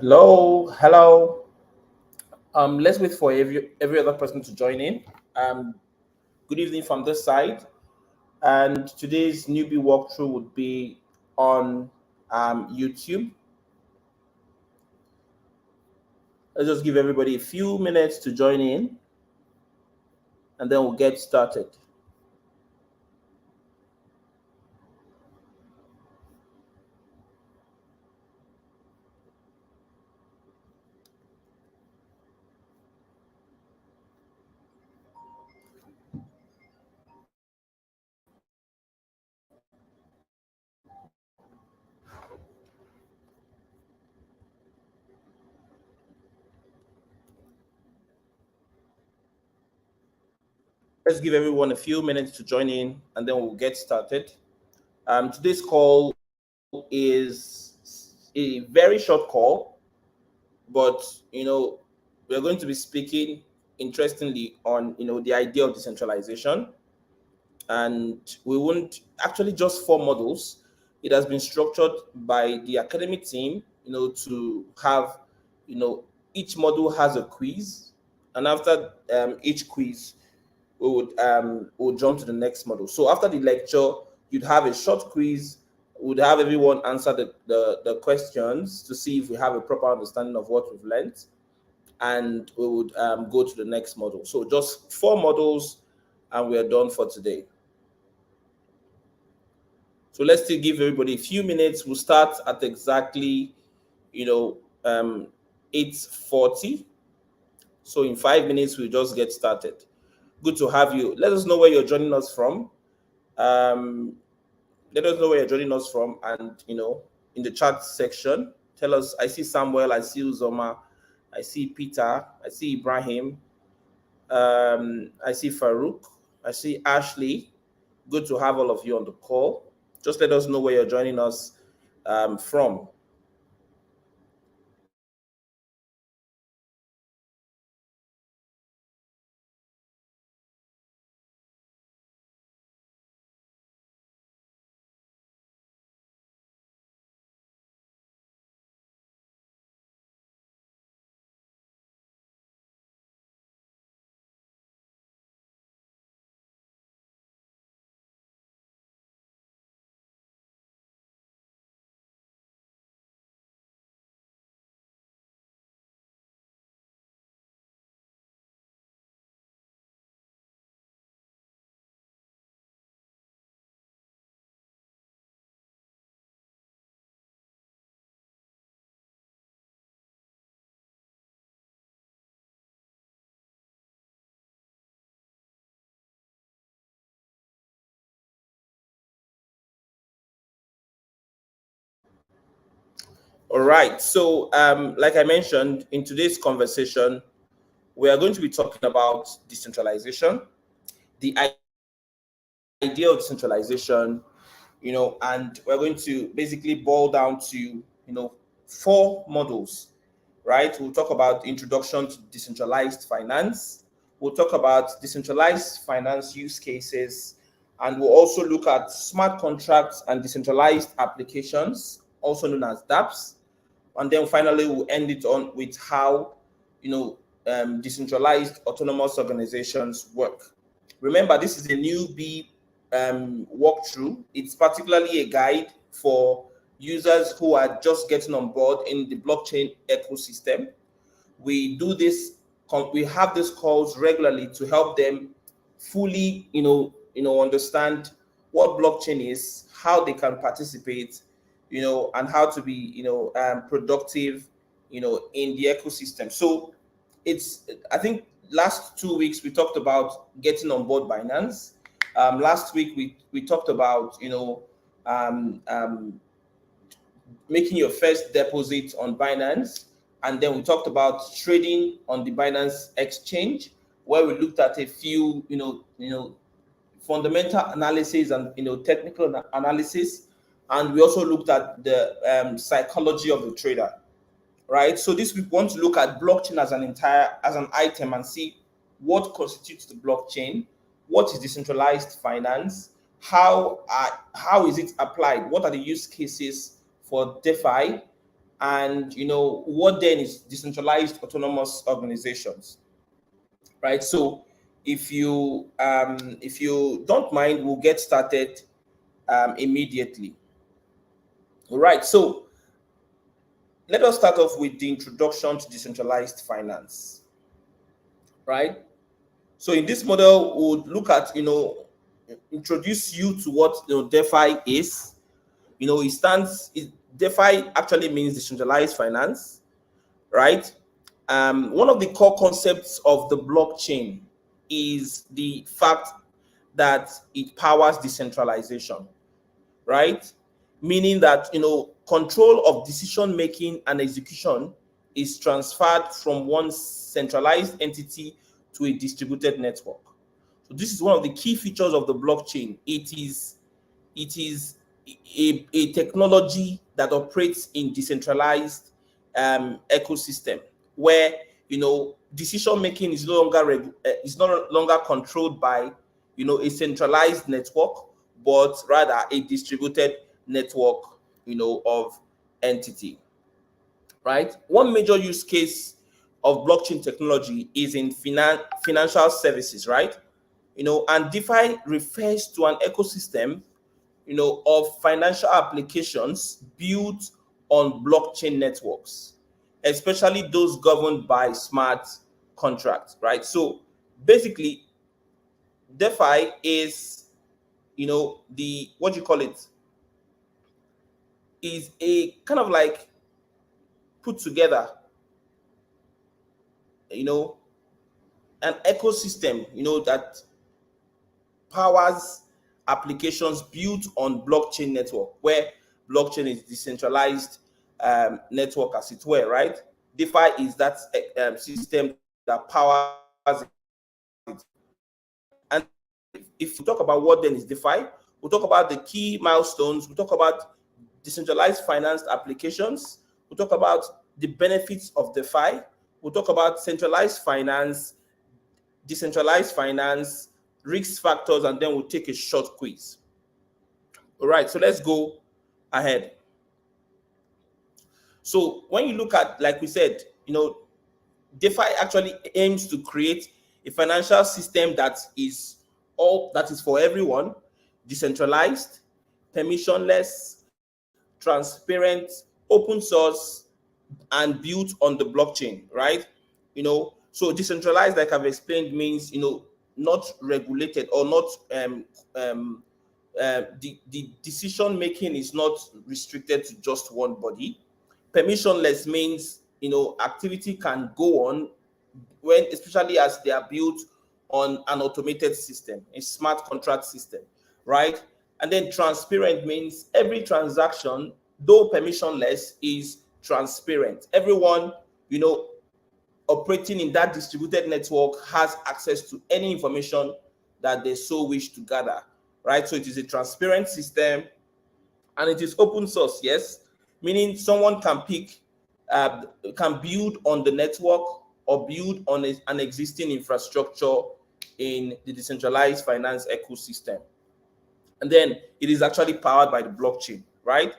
Hello. Let's wait for every other person to join in. Um, Good evening from this side. And today's newbie walkthrough would be on YouTube. Let's just give everybody a few minutes to join in, and then we'll get started. Let's give everyone a few minutes to join in, and then we'll get started. Today's call is a very short call, but we're going to be speaking interestingly on the idea of decentralization, and we won't actually just four models. It has been structured by the academic team, to have, each model has a quiz, and after each quiz, we'll jump to the next model. So after the lecture, you'd have a short quiz. Would have everyone answer the questions to see if we have a proper understanding of what we've learned, and we would go to the next model. So just four models, and we are done for today. So let's still give everybody a few minutes. We'll start at exactly, 8:40. So in 5 minutes, we'll just get started. Good to have you. Let us know where you're joining us from. Um, Let us know where you're joining us from, and in the chat section, tell us. I see Samuel, I see Uzoma, I see Peter, I see Ibrahim, I see Farouk, I see Ashley. Good to have all of you on the call. Just let us know where you're joining us from. All right. So, like I mentioned, in today's conversation, we are going to be talking about decentralization, the idea of decentralization, and we're going to basically boil down to, four models, right? We'll talk about introduction to decentralized finance. We'll talk about decentralized finance use cases, and we'll also look at smart contracts and decentralized applications, also known as dApps. And then finally, we'll end it on with how, decentralized autonomous organizations work. Remember, this is a newbie walkthrough. It's particularly a guide for users who are just getting on board in the blockchain ecosystem. We do this. We have these calls regularly to help them fully, understand what blockchain is, how they can participate, and how to be, productive, in the ecosystem. So I think last 2 weeks we talked about getting on board Binance. Last week we talked about, um, um, making your first deposit on Binance, and then we talked about trading on the Binance exchange, where we looked at a few, fundamental analysis and technical analysis, and we also looked at the psychology of the trader, right? So this we want to look at blockchain as an item and see what constitutes the blockchain, what is decentralized finance, how is it applied, what are the use cases for DeFi, and what then is decentralized autonomous organizations, right? So if you don't mind, we'll get started immediately. All right, so let us start off with the introduction to decentralized finance, right? So in this model, we'll look at, introduce you to what DeFi is. DeFi actually means decentralized finance, right? One of the core concepts of the blockchain is the fact that it powers decentralization, right? Meaning that control of decision making and execution is transferred from one centralized entity to a distributed network. So this is one of the key features of the blockchain. It is a technology that operates in decentralized ecosystem where decision making is no longer controlled by a centralized network, but rather a distributed network of entity, right? One major use case of blockchain technology is in financial services, right? And DeFi refers to an ecosystem of financial applications built on blockchain networks, especially those governed by smart contracts, right? So basically, DeFi is, the what you call it, is a kind of like put together, you know, an ecosystem, that powers applications built on blockchain network, where blockchain is decentralized network, as it were, right? DeFi is that system that powers it. And if we talk about what then is DeFi, we'll talk about the key milestones, we'll talk about decentralized finance applications, we'll talk about the benefits of DeFi, we'll talk about centralized finance, decentralized finance, risk factors, and then we'll take a short quiz. All right, so let's go ahead. So when you look at, like we said, DeFi actually aims to create a financial system that is for everyone, decentralized, permissionless, transparent, open source, and built on the blockchain, right? So decentralized, like I've explained, means not regulated, or not the decision making is not restricted to just one body. Permissionless means activity can go on when, especially as they are built on an automated system, a smart contract system, right? And then transparent means every transaction, though permissionless, is transparent. Everyone operating in that distributed network has access to any information that they so wish to gather, right? So it is a transparent system, and it is open source, yes, meaning someone can build on the network or build on an existing infrastructure in the decentralized finance ecosystem. And then it is actually powered by the blockchain, right?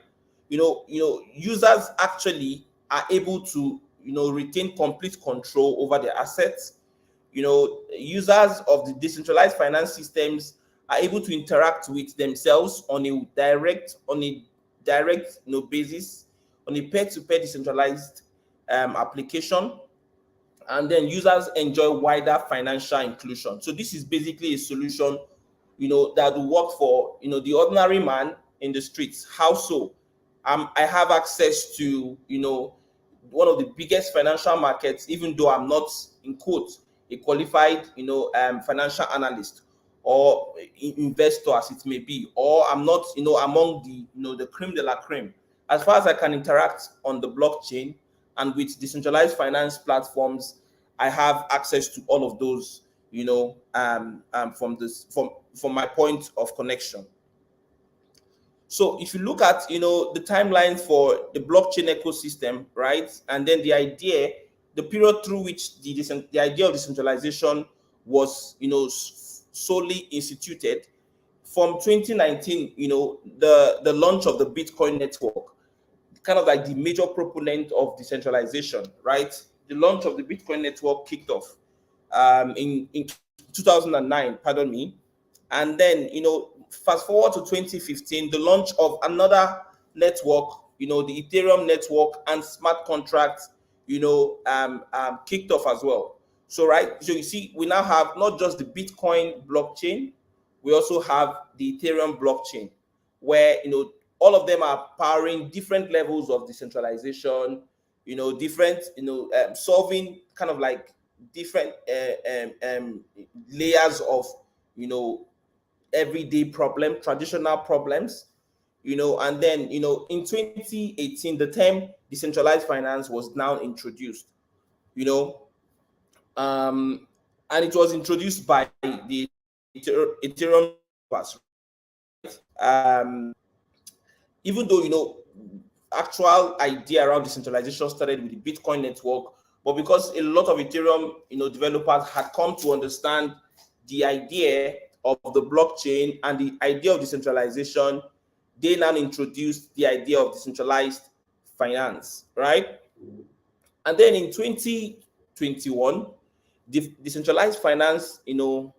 Users actually are able to retain complete control over their assets. Users of the decentralized finance systems are able to interact with themselves on a direct basis, on a peer-to-peer decentralized application, and then users enjoy wider financial inclusion. So this is basically a solution that will work for the ordinary man in the streets. How so? I have access to one of the biggest financial markets, even though I'm not, in quotes, a qualified financial analyst or investor, as it may be, or I'm not among the creme de la creme. As far as I can interact on the blockchain and with decentralized finance platforms, I have access to all of those from my point of connection. So if you look at the timeline for the blockchain ecosystem, right, and then the period through which the idea of decentralization was solely instituted, from 2019, the launch of the Bitcoin network, kind of like the major proponent of decentralization, right? The launch of the Bitcoin network kicked off in 2009, pardon me. And then, fast forward to 2015, the launch of another network, the Ethereum network and smart contracts, kicked off as well. So, right, so you see, we now have not just the Bitcoin blockchain, we also have the Ethereum blockchain, where, all of them are powering different levels of decentralization, different, solving kind of like different layers of, everyday problem, traditional problems, and then, in 2018, the term decentralized finance was now introduced, you know, and it was introduced by the Ethereum developers. Um, Even though, actual idea around decentralization started with the Bitcoin network, but because a lot of Ethereum, developers had come to understand the idea of the blockchain and the idea of decentralization, they now introduced the idea of decentralized finance, right? And then in 2021, decentralized finance, had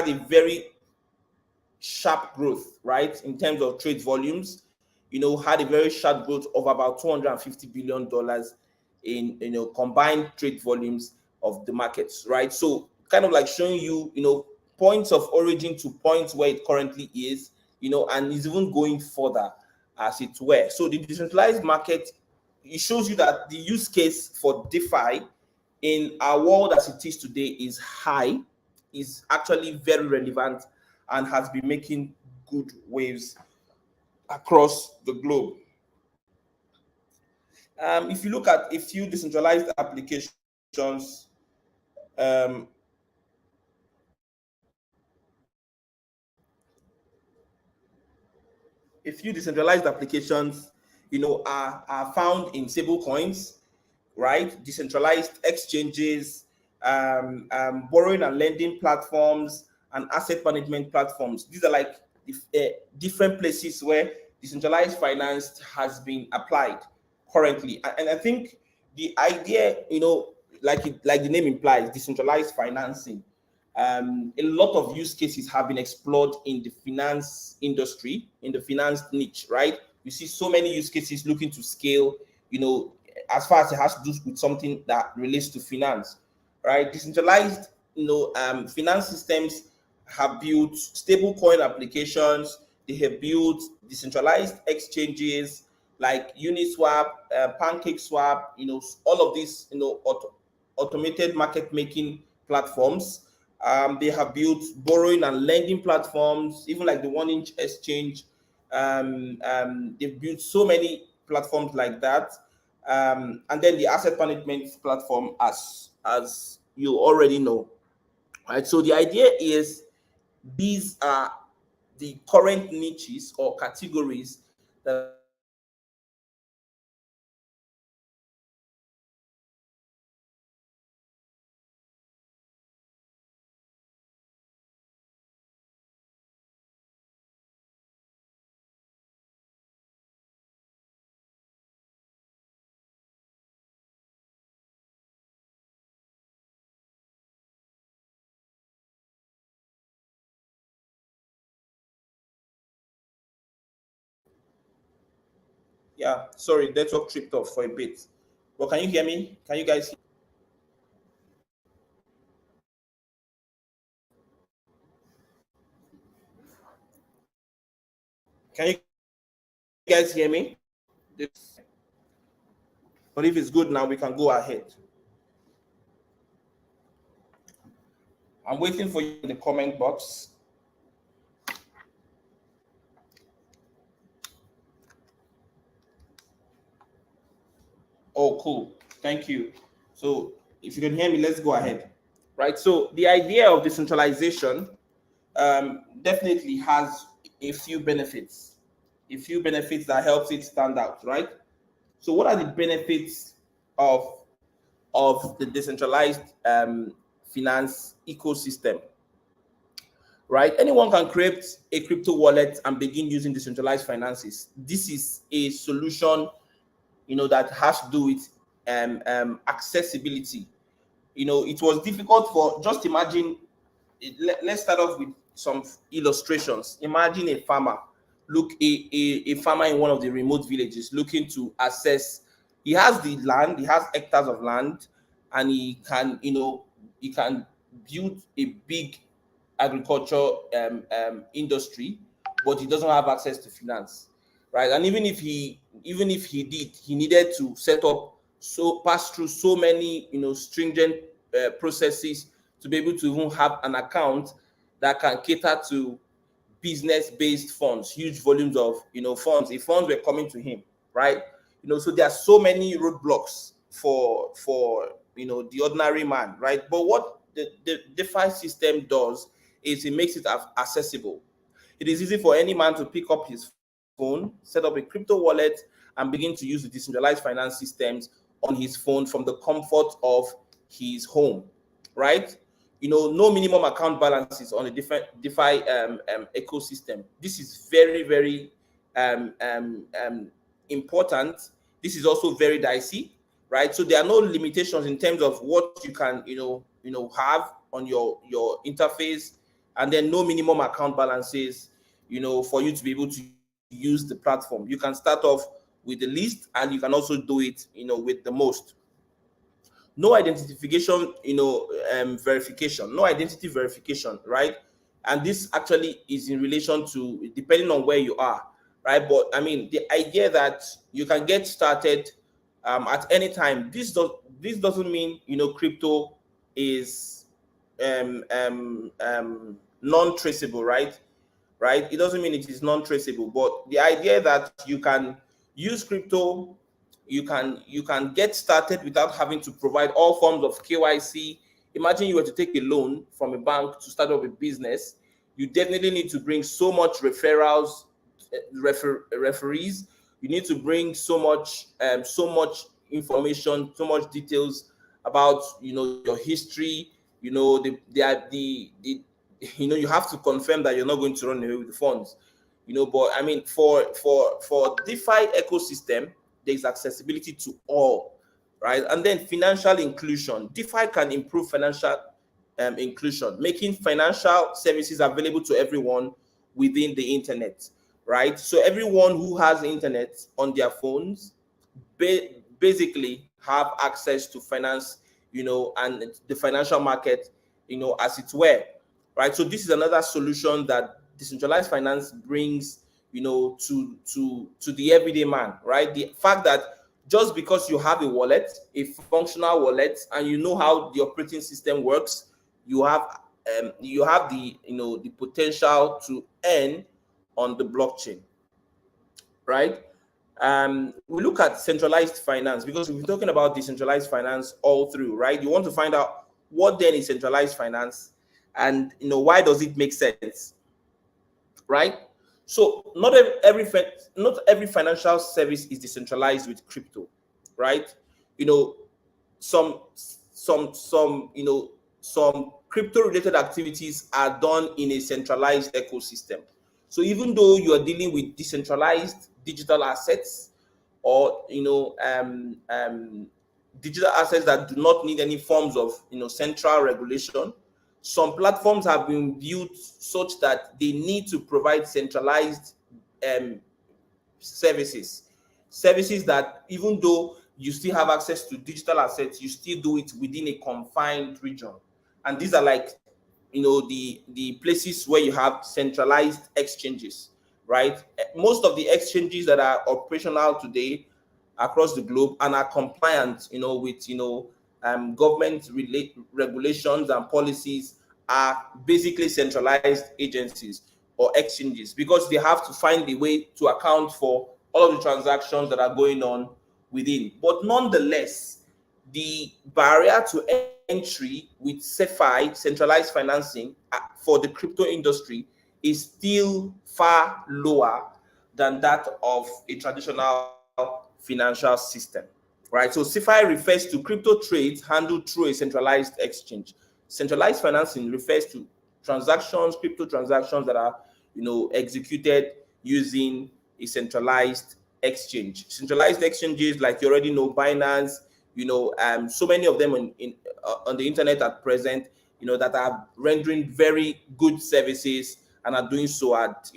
a very sharp growth, right, in terms of trade volumes, had a very sharp growth of about $250 billion in, combined trade volumes of the markets, right? So kind of like showing you, points of origin to points where it currently is, and is even going further as it were. So the decentralized market, it shows you that the use case for DeFi in our world as it is today is high, is actually very relevant, and has been making good waves across the globe. If you look at a few decentralized applications, um, are found in stable coins, right? Decentralized exchanges, borrowing and lending platforms, and asset management platforms. These are like different places where decentralized finance has been applied currently. And I think the idea, like the name implies, decentralized financing. A lot of use cases have been explored in the finance industry, in the finance niche, right? You see so many use cases looking to scale, as far as it has to do with something that relates to finance, right? Decentralized, finance systems have built stable coin applications. They have built decentralized exchanges like Uniswap, PancakeSwap, all of these, automated market making platforms. They have built borrowing and lending platforms, even like the 1inch exchange. They've built so many platforms like that. And then the asset management platform, as you already know, right? So the idea is these are the current niches or categories that yeah, sorry, network tripped off for a bit. But can you hear me? Can you guys can you guys hear me? But if it's good now, we can go ahead. I'm waiting for you in the comment box. Oh, cool. Thank you. So if you can hear me, let's go ahead. Right. So the idea of decentralization definitely has a few benefits that helps it stand out, right? So what are the benefits of the decentralized finance ecosystem? right? Anyone can create a crypto wallet and begin using decentralized finances. This is a solution, that has to do with accessibility. It was difficult for, just imagine, let's start off with some illustrations. Imagine a farmer, a farmer in one of the remote villages looking to access. He has the land, he has hectares of land, and he can build a big agriculture industry, but he doesn't have access to finance, right? And even if he did, he needed to set up, so pass through so many stringent processes to be able to even have an account that can cater to business-based funds, huge volumes of funds. If funds were coming to him, right? So there are so many roadblocks for the ordinary man, right? But what the DeFi system does is it makes it accessible. It is easy for any man to pick up his phone, set up a crypto wallet, and begin to use the decentralized finance systems on his phone from the comfort of his home, right? No minimum account balances on a different DeFi ecosystem. This is very, very important. This is also very dicey, right? So there are no limitations in terms of what you can, have on your interface, and then no minimum account balances, for you to be able to use the platform. You can start off with the least, and you can also do it, with the most. No identification, verification, no identity verification, right? And this actually is in relation to, depending on where you are, right? But I mean, the idea that you can get started at any time. This doesn't mean crypto is non-traceable, right? Right? It doesn't mean it is non-traceable, but the idea that you can use crypto, you can get started without having to provide all forms of KYC. Imagine you were to take a loan from a bank to start up a business. You definitely need to bring so much referrals, referees. You need to bring so much information, so much details about your history. You have to confirm that you're not going to run away with the funds. But I mean, for DeFi ecosystem, there's accessibility to all, right? And then financial inclusion. DeFi can improve financial inclusion, making financial services available to everyone within the internet, right? So everyone who has internet on their phones basically have access to finance, and the financial market, as it were, right? So this is another solution that decentralized finance brings, to the everyday man, right? The fact that just because you have a wallet, a functional wallet, and you know how the operating system works, you have the potential to earn on the blockchain, right? We look at centralized finance because we've been talking about decentralized finance all through, right? You want to find out what then is centralized finance, and why does it make sense, right? So not every financial service is decentralized with crypto, right? Some some crypto related activities are done in a centralized ecosystem. So even though you are dealing with decentralized digital assets, or digital assets that do not need any forms of central regulation, some platforms have been built such that they need to provide centralized um, services that, even though you still have access to digital assets, you still do it within a confined region. And these are like the places where you have centralized exchanges, right? Most of the exchanges that are operational today across the globe and are compliant with government regulations and policies are basically centralized agencies or exchanges, because they have to find a way to account for all of the transactions that are going on within. But nonetheless, the barrier to entry with CeFi, centralized financing, for the crypto industry is still far lower than that of a traditional financial system, right? So CeFi refers to crypto trades handled through a centralized exchange. Centralized financing refers to crypto transactions that are, executed using a centralized exchange. Centralized exchanges, like you already know, Binance, so many of them on the internet at present, that are rendering very good services and are doing so at,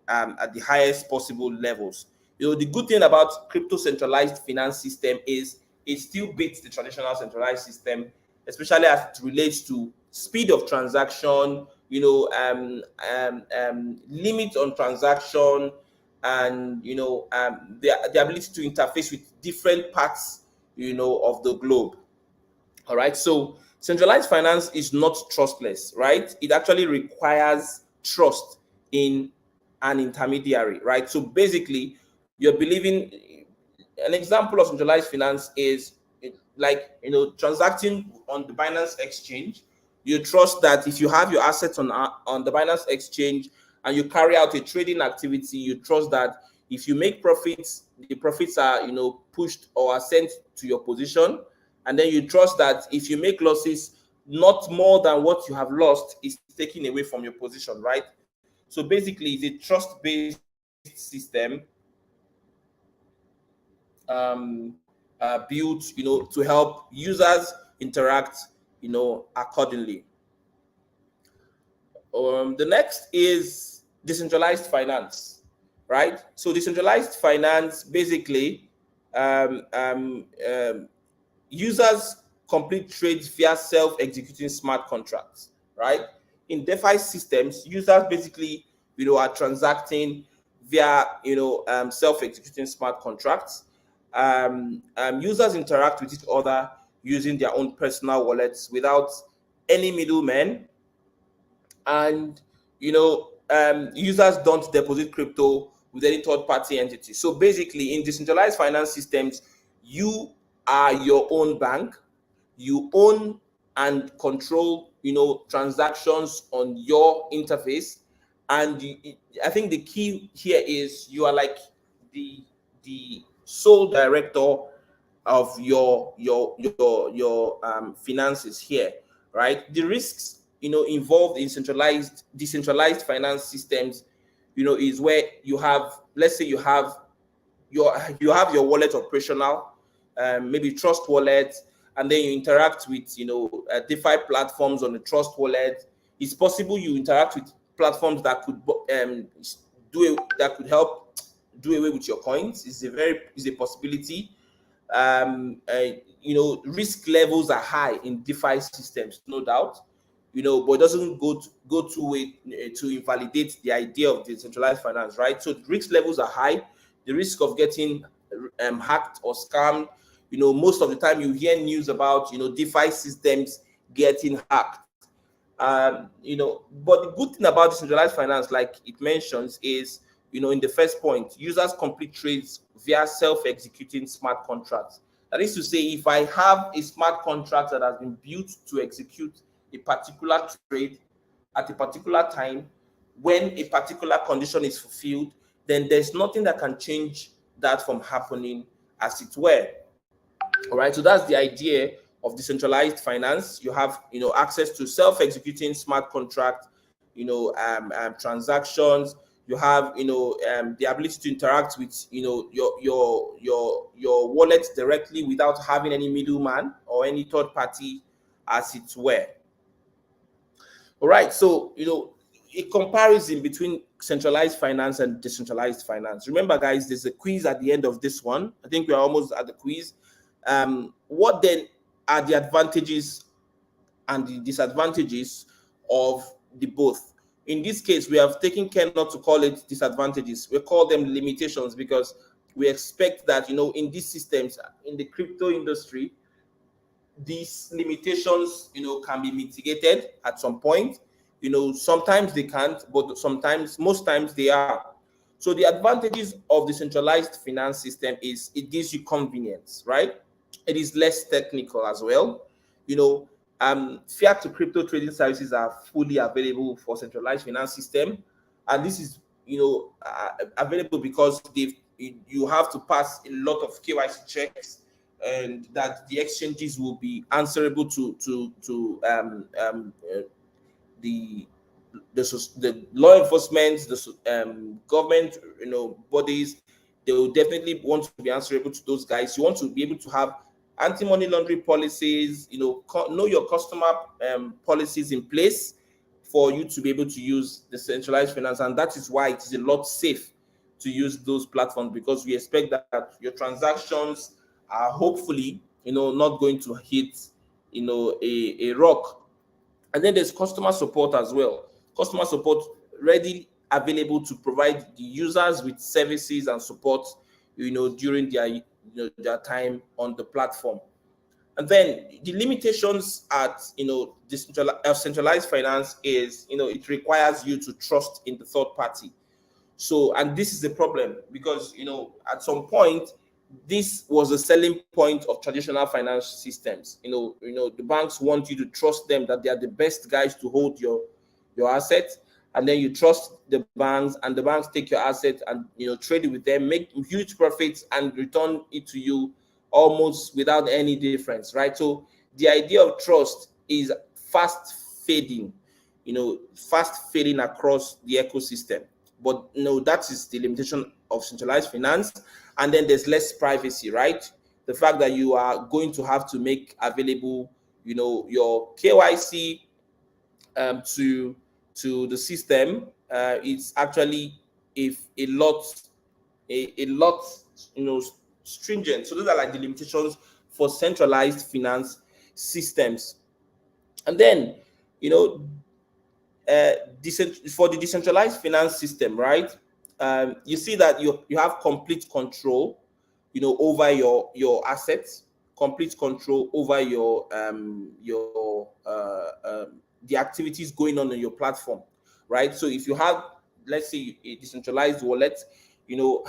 at the highest possible levels. The good thing about crypto centralized finance system is it still beats the traditional centralized system, especially as it relates to speed of transaction, limit on transaction, and the ability to interface with different parts, of the globe. All right. So centralized finance is not trustless, right? It actually requires trust in an intermediary, right? So basically, you're believing. An example of centralized finance is like, transacting on the Binance exchange. You trust that if you have your assets on the Binance exchange and you carry out a trading activity, you trust that if you make profits, the profits are, pushed or are sent to your position, and then you trust that if you make losses, not more than what you have lost is taken away from your position, right? So basically, it's a trust-based system, built, to help users interact, accordingly. The next is decentralized finance, right? So decentralized finance basically, um, um, um, users complete trades via self-executing smart contracts, right? In DeFi systems, users basically, are transacting via, self-executing smart contracts. Users interact with each other using their own personal wallets without any middlemen, and users don't deposit crypto with any third-party entity. So basically, in decentralized finance systems, you are your own bank. You own and control, transactions on your interface, and I think the key here is you are like the sole director of your finances here, right? The risks, involved in decentralized finance systems, is where you have, let's say, you have your wallet operational, maybe Trust Wallet, and then you interact with, DeFi platforms on the Trust Wallet. It's possible you interact with platforms that could, that could help do away with your coins. Is a possibility. Risk levels are high in DeFi systems, no doubt. But it doesn't go to way to invalidate the idea of decentralized finance, right? So the risk levels are high. The risk of getting hacked or scammed. Most of the time you hear news about DeFi systems getting hacked. But the good thing about decentralized finance, like it mentions, is in the first point, users complete trades via self-executing smart contracts. That is to say, if I have a smart contract that has been built to execute a particular trade at a particular time, when a particular condition is fulfilled, then there's nothing that can change that from happening, as it were. All right, so that's the idea of decentralized finance. You have, access to self-executing smart contract, transactions. You have, the ability to interact with, your wallet directly without having any middleman or any third party, as it were. All right, so a comparison between centralized finance and decentralized finance. Remember, guys, there's a quiz at the end of this one. I think we are almost at the quiz. What then are the advantages and the disadvantages of the both? In this case, we have taken care not to call it disadvantages. We call them limitations, because we expect that in these systems, in the crypto industry, these limitations can be mitigated at some point. Sometimes they can't, but most times they are. So the advantages of the centralized finance system is it gives you convenience, right? It is less technical as well. Fiat to crypto trading services are fully available for centralized finance system, and this is available because you have to pass a lot of KYC checks, and that the exchanges will be answerable to the the law enforcement, the government, bodies, they will definitely want to be answerable to those guys. You want to be able to have anti-money laundering policies, know your customer policies in place for you to be able to use the centralized finance, and that is why it is a lot safe to use those platforms, because we expect that your transactions are hopefully not going to hit a rock. And then there's customer support as well. Customer support ready available to provide the users with services and support, during their time on the platform. And then the limitations at centralized finance is it requires you to trust in the third party. So, and this is the problem, because at some point this was a selling point of traditional finance systems. The banks want you to trust them, that they are the best guys to hold your assets, and then you trust the banks, and the banks take your assets and trade it with them, make huge profits, and return it to you almost without any difference, right? So the idea of trust is fast fading, fast fading across the ecosystem. But no, that is the limitation of centralized finance. And then there's less privacy, right? The fact that you are going to have to make available, your KYC to the system. It's actually a lot a lot stringent. So those are like the limitations for centralized finance systems. And then you know for the decentralized finance system, right? You see that you have complete control, over your assets, complete control over the activities going on your platform, right? So if you have, let's say, a decentralized wallet, you know,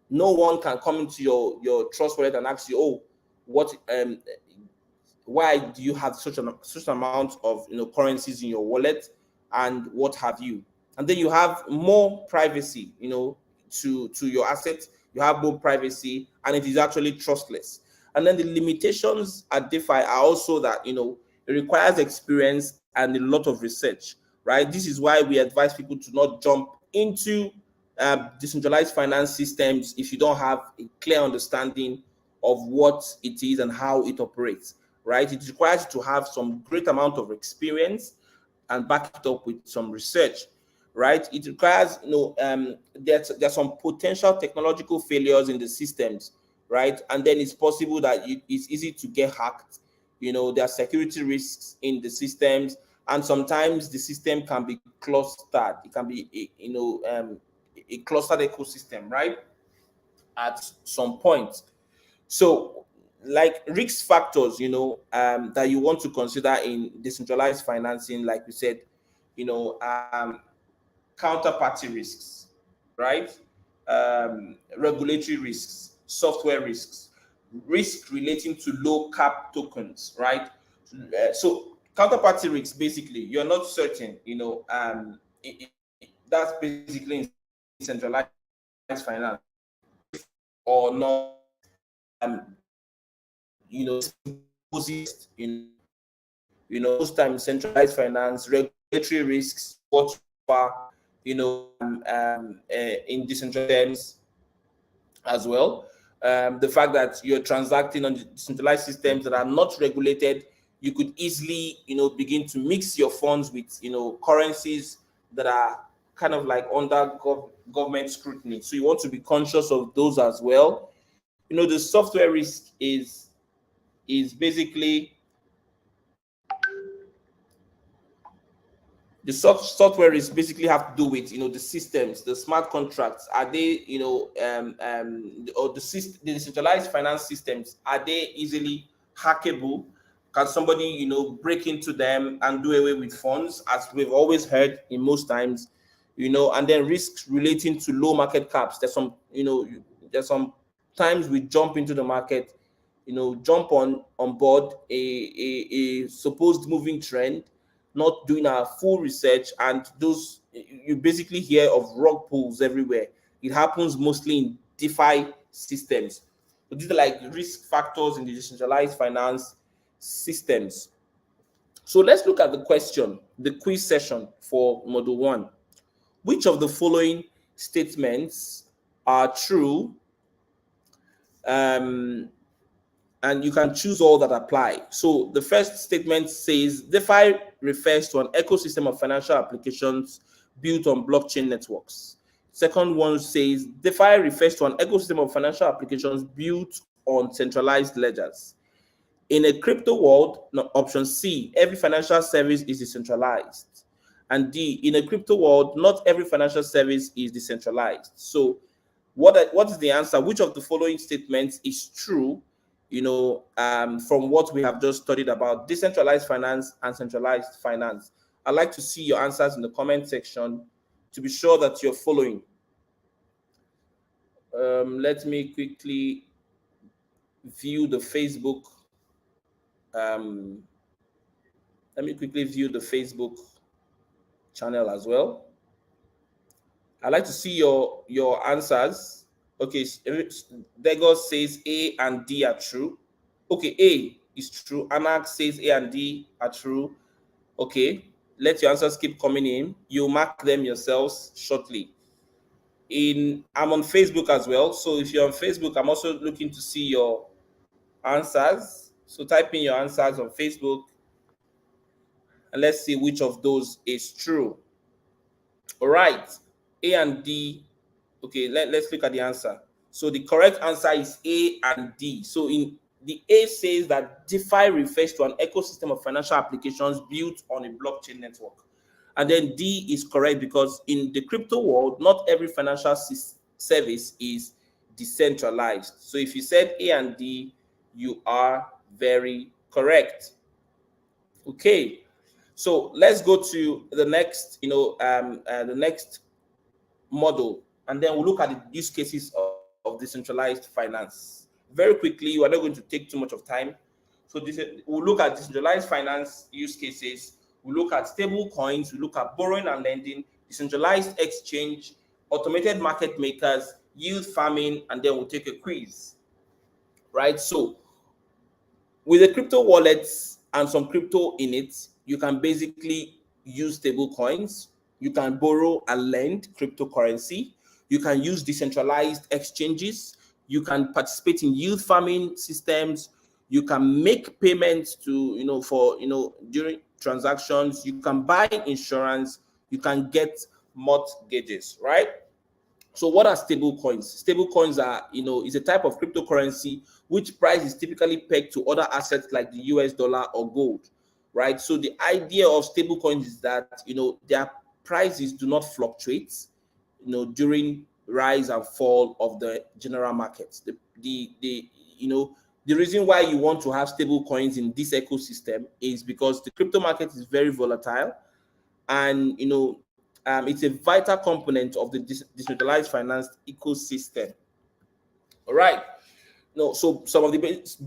no one can come into your trust wallet and ask you, oh, what why do you have such amount of currencies in your wallet, and what have you. And then you have more privacy, to your assets. You have more privacy, and it is actually trustless. And then the limitations at DeFi are also that it requires experience and a lot of research, right? This is why we advise people to not jump into decentralized finance systems if you don't have a clear understanding of what it is and how it operates, right? It requires you to have some great amount of experience and back it up with some research, right? It requires, there's some potential technological failures in the systems, right? And then it's possible that it's easy to get hacked. There are security risks in the systems, and sometimes the system can be clustered. It can be, a clustered ecosystem, right? At some point. So, like risk factors, that you want to consider in decentralized financing, like we said, counterparty risks, right? Regulatory risks, software risks, risk relating to low cap tokens, right? So counterparty risks, basically, you're not certain, that's basically in centralized finance or not. Um, deposits, most times centralized finance, regulatory risks, what in decentralized as well. The fact that you're transacting on decentralized systems that are not regulated, you could easily, begin to mix your funds with, currencies that are kind of like under government scrutiny. So you want to be conscious of those as well. The software risk is basically the software is basically have to do with the systems, the smart contracts. Are they or the decentralized finance systems, are they easily hackable? Can somebody break into them and do away with funds, as we've always heard in most times? And then risks relating to low market caps. There's some times we jump into the market, jump on board a supposed moving trend, not doing our full research, and those you basically hear of rug pulls everywhere. It happens mostly in DeFi systems. So these are like risk factors in the decentralized finance systems. So let's look at the question, the quiz session for module 1. Which of the following statements are true? And you can choose all that apply. So the first statement says DeFi refers to an ecosystem of financial applications built on blockchain networks. Second one says DeFi refers to an ecosystem of financial applications built on centralized ledgers. In a crypto world, option C, every financial service is decentralized. And D, in a crypto world, not every financial service is decentralized. So what is the answer? Which of the following statements is true, from what we have just studied about decentralized finance and centralized finance? I'd like to see your answers in the comment section to be sure that you're following. Let me quickly view the Facebook. Let me quickly view the Facebook channel as well. I'd like to see your answers. Okay, Degos says A and D are true. Okay, A is true. Anak says A and D are true. Okay, let your answers keep coming in. You mark them yourselves shortly. I'm on Facebook as well. So if you're on Facebook, I'm also looking to see your answers. So type in your answers on Facebook and let's see which of those is true. All right, A and D. Okay, let's look at the answer. So the correct answer is A and D. So in the A says that DeFi refers to an ecosystem of financial applications built on a blockchain network. And then D is correct because in the crypto world, not every financial service is decentralized. So if you said A and D, you are very correct. Okay, so let's go to the next, the next model, and then we'll look at the use cases of decentralized finance. Very quickly, we are not going to take too much of time. So we'll look at decentralized finance use cases. We'll look at stable coins. We'll look at borrowing and lending, decentralized exchange, automated market makers, yield farming, and then we'll take a quiz. Right? So with the crypto wallets and some crypto in it, you can basically use stable coins. You can borrow and lend cryptocurrency. You can use decentralized exchanges. You can participate in yield farming systems. You can make payments to, during transactions. You can buy insurance. You can get mortgages, right? So what are stable coins? Stable coins are, is a type of cryptocurrency which price is typically pegged to other assets like the US dollar or gold, right? So the idea of stable coins is that, their prices do not fluctuate, during rise and fall of the general markets. The reason why you want to have stable coins in this ecosystem is because the crypto market is very volatile, and it's a vital component of the decentralized finance ecosystem. All right. No, so some of the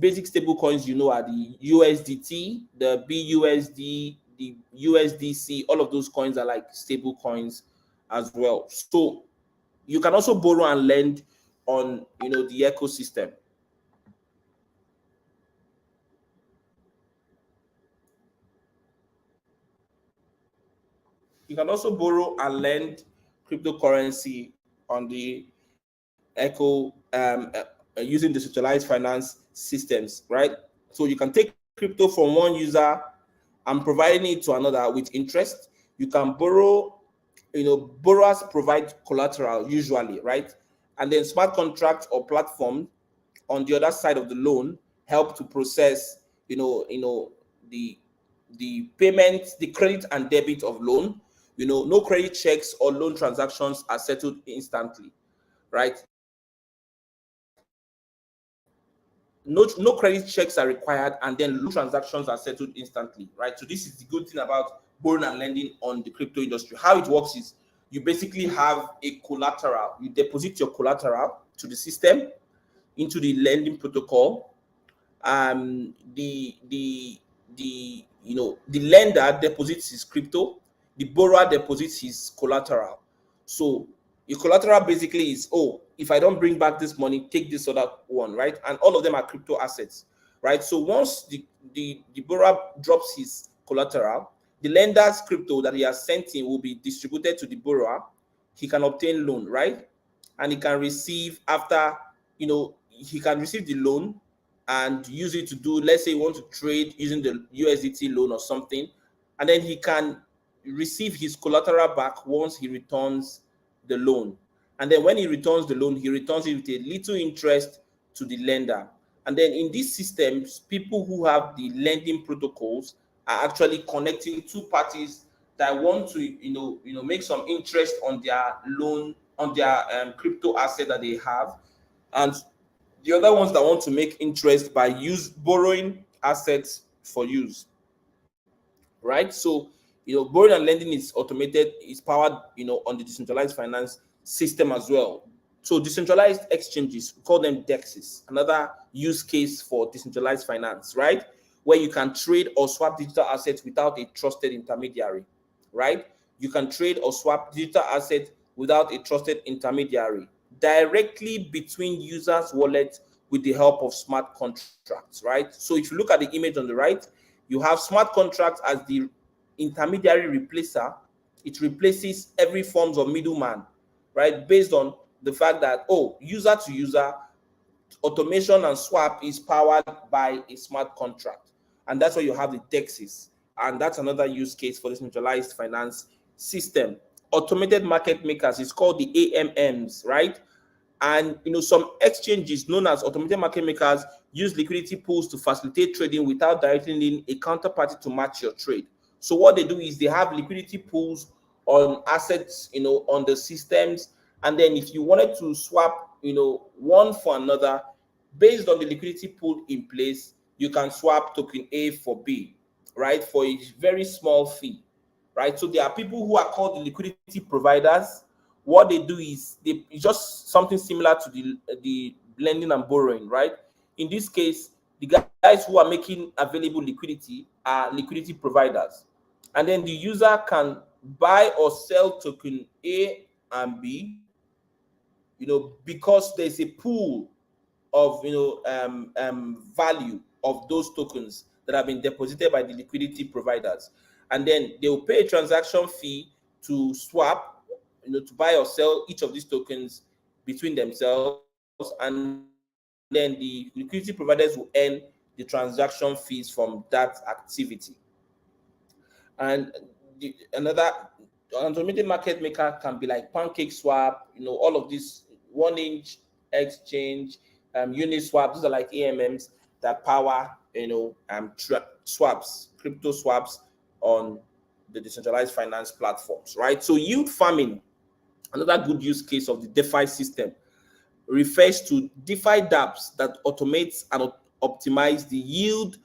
basic stable coins are the USDT, the BUSD, the USDC. All of those coins are like stable coins as well. So you can also borrow and lend on the ecosystem. You can also borrow and lend cryptocurrency on the using decentralized finance systems, right? So you can take crypto from one user and providing it to another with interest. You can borrow, borrowers provide collateral usually, right? And then smart contracts or platform on the other side of the loan help to process, the payment, the credit and debit of loan. No credit checks or loan transactions are settled instantly, right? No credit checks are required, and then loan transactions are settled instantly, right? So this is the good thing about borrowing and lending on the crypto industry. How it works is you basically have a collateral. You deposit your collateral to the system, into the lending protocol. The lender deposits his crypto, the borrower deposits his collateral. So your collateral basically is, if I don't bring back this money, take this other one, right? And all of them are crypto assets, right? So once the borrower drops his collateral. The lender's crypto that he has sent in will be distributed to the borrower. He can obtain loan, right? And he can receive after, he can receive the loan and use it to do, let's say he wants to trade using the USDT loan or something, and then he can receive his collateral back once he returns the loan. And then when he returns the loan, he returns it with a little interest to the lender. And then in these systems, people who have the lending protocols are actually connecting two parties that want to make some interest on their loan, on their crypto asset that they have, and the other ones that want to make interest by borrowing assets for use, right? So borrowing and lending is automated, is powered on the decentralized finance system as well. So decentralized exchanges, we call them DEXs, another use case for decentralized finance, right? Where you can trade or swap digital assets without a trusted intermediary, right? You can trade or swap digital assets without a trusted intermediary directly between users' wallets with the help of smart contracts, right? So if you look at the image on the right, you have smart contracts as the intermediary replacer. It replaces every forms of middleman, right? Based on the fact that, user to user automation and swap is powered by a smart contract. And that's why you have the DEXs. And that's another use case for the centralized finance system. Automated market makers is called the AMMs, right? And some exchanges known as automated market makers use liquidity pools to facilitate trading without directly needing a counterparty to match your trade. So what they do is they have liquidity pools on assets, on the systems. And then if you wanted to swap, one for another, based on the liquidity pool in place, you can swap token A for B, right? For a very small fee, right? So there are people who are called the liquidity providers. What they do is it's just something similar to the lending and borrowing, right? In this case, the guys who are making available liquidity are liquidity providers. And then the user can buy or sell token A and B, because there's a pool of value of those tokens that have been deposited by the liquidity providers, and then they will pay a transaction fee to swap, to buy or sell each of these tokens between themselves, and then the liquidity providers will earn the transaction fees from that activity. And another automated market maker can be like Pancake Swap, all of these 1inch exchange, Uniswap. These are like AMMs that power, swaps, crypto swaps on the decentralized finance platforms, right? So yield farming, another good use case of the DeFi system, refers to DeFi dApps that automates and optimize the yield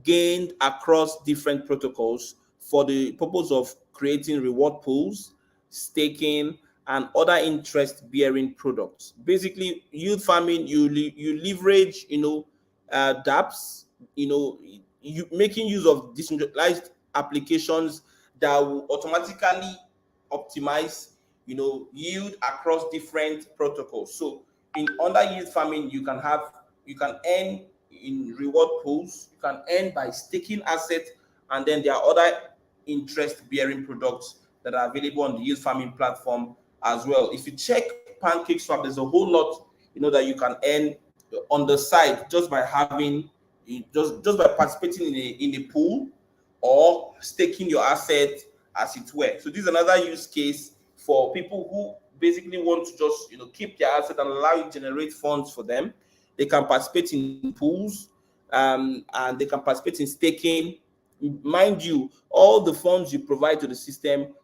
gained across different protocols for the purpose of creating reward pools, staking, and other interest-bearing products. Basically, yield farming, you leverage, dApps, you making use of decentralized applications that will automatically optimize, yield across different protocols. So in under yield farming, you can earn in reward pools, you can earn by staking assets, and then there are other interest-bearing products that are available on the yield farming platform as well. If you check Pancake Swap, there's a whole lot, that you can earn on the side just by having, just by participating in a pool or staking your asset, as it were. So this is another use case for people who basically want to just keep their asset and allow it to generate funds for them. They can participate in pools, and they can participate in staking. Mind you, all the funds you provide to the system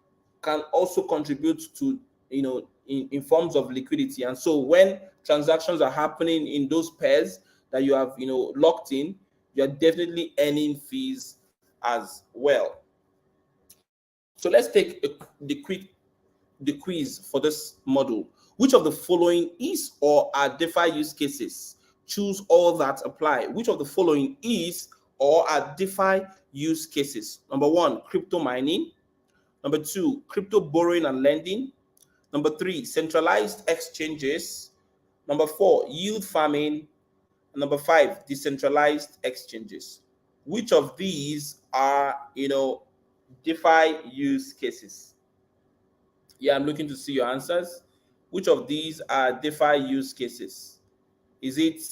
can also contribute to, in forms of liquidity. And so when transactions are happening in those pairs that you have, locked in, you're definitely earning fees as well. So let's take the quiz for this model. Which of the following is or are DeFi use cases? Choose all that apply. Which of the following is or are DeFi use cases? Number 1, crypto mining. Number 2, crypto borrowing and lending. Number 3, centralized exchanges. Number 4, yield farming. And number 5, decentralized exchanges. which of these are, DeFi use cases? Yeah, I'm looking to see your answers. Which of these are DeFi use cases? Is it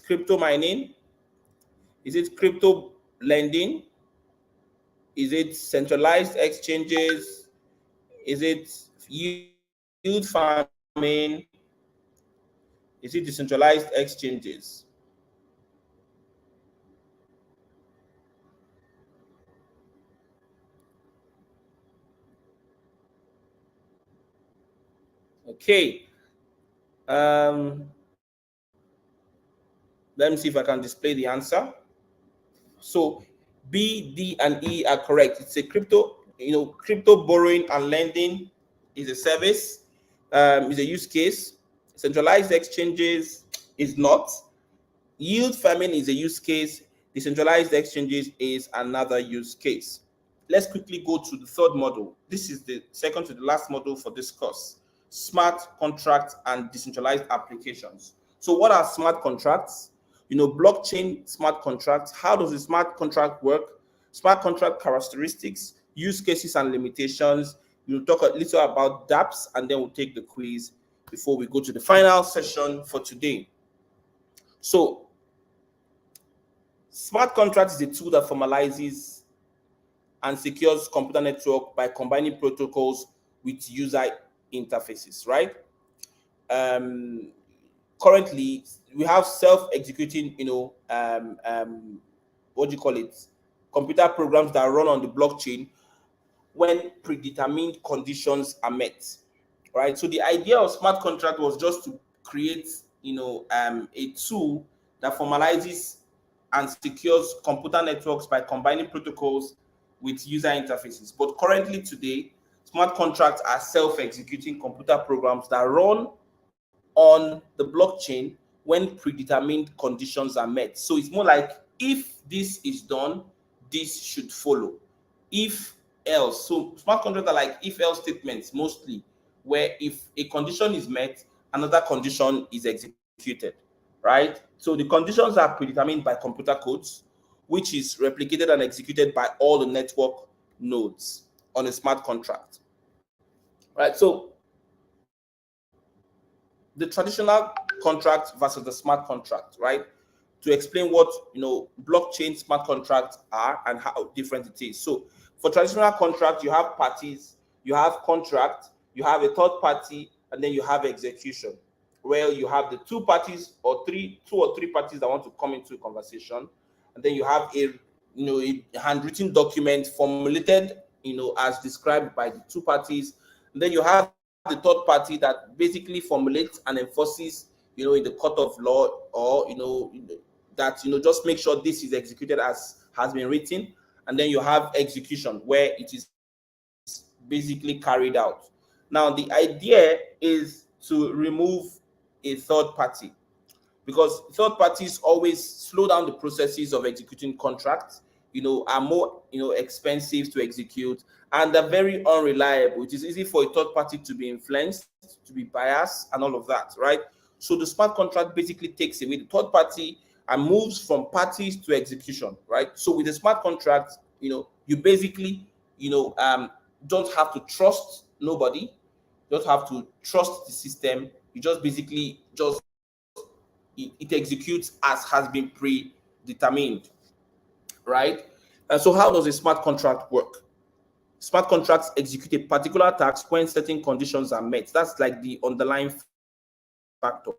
crypto mining? Is it crypto lending? Is it centralized exchanges? Is it yield farming? Is it decentralized exchanges? Okay. Um, Let me see if I can display the answer. So B, D, and E are correct. It's a crypto borrowing and lending is a service, is a use case. Centralized exchanges is not. Yield farming is a use case. Decentralized exchanges is another use case. Let's quickly go to the third model. This is the second to the last model for this course: smart contracts and decentralized applications. So what are smart contracts? Blockchain smart contracts. How does a smart contract work? Smart contract characteristics, use cases and limitations. We'll talk a little about dApps, and then we'll take the quiz before we go to the final session for today. So smart contract is a tool that formalizes and secures computer network by combining protocols with user interfaces, right? Currently, we have self-executing, what do you call it? Computer programs that run on the blockchain when predetermined conditions are met, right? So the idea of smart contract was just to create, a tool that formalizes and secures computer networks by combining protocols with user interfaces. But currently today, smart contracts are self-executing computer programs that run on the blockchain when predetermined conditions are met. So it's more like, if this is done, this should follow. If else. So smart contracts are like if else statements mostly, where if a condition is met, another condition is executed, right? So the conditions are predetermined by computer codes, which is replicated and executed by all the network nodes on a smart contract, right? So the traditional contract versus the smart contract, right? To explain what blockchain smart contracts are and how different it is. So for traditional contract, you have parties, you have contract, you have a third party, and then you have execution, where you have the two or three parties that want to come into a conversation, and then you have a handwritten document formulated as described by the two parties, and then you have the third party that basically formulates and enforces in the court of law, or that just make sure this is executed as has been written. And then you have execution, where it is basically carried out. Now the idea is to remove a third party, because third parties always slow down the processes of executing contracts, are more expensive to execute, and they're very unreliable. It is easy for a third party to be influenced, to be biased, and all of that, right? So the smart contract basically takes away the third party and moves from parties to execution, right? So with the smart contract, you basically don't have to trust nobody, you don't have to trust the system. You just basically it executes as has been predetermined, right? And so how does a smart contract work? Smart contracts execute a particular task when certain conditions are met. That's like the underlying factor.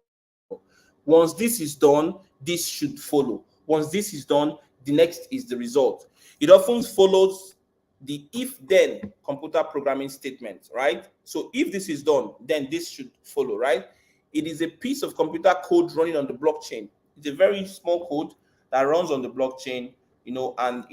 Once this is done, this should follow. Once this is done, the next is the result. It often follows the if-then computer programming statement, right? So if this is done, then this should follow, right? It is a piece of computer code running on the blockchain. It's a very small code that runs on the blockchain, and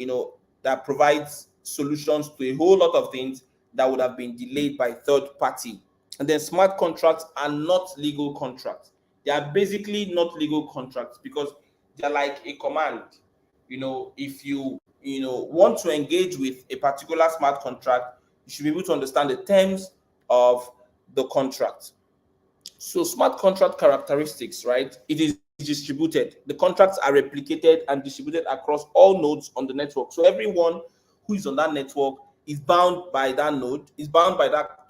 that provides solutions to a whole lot of things that would have been delayed by third party. And then smart contracts are not legal contracts. They are basically not legal contracts because they're like a command. If you want to engage with a particular smart contract, you should be able to understand the terms of the contract. So smart contract characteristics, right? It is distributed. The contracts are replicated and distributed across all nodes on the network. So everyone who is on that network is bound by that node, is bound by that,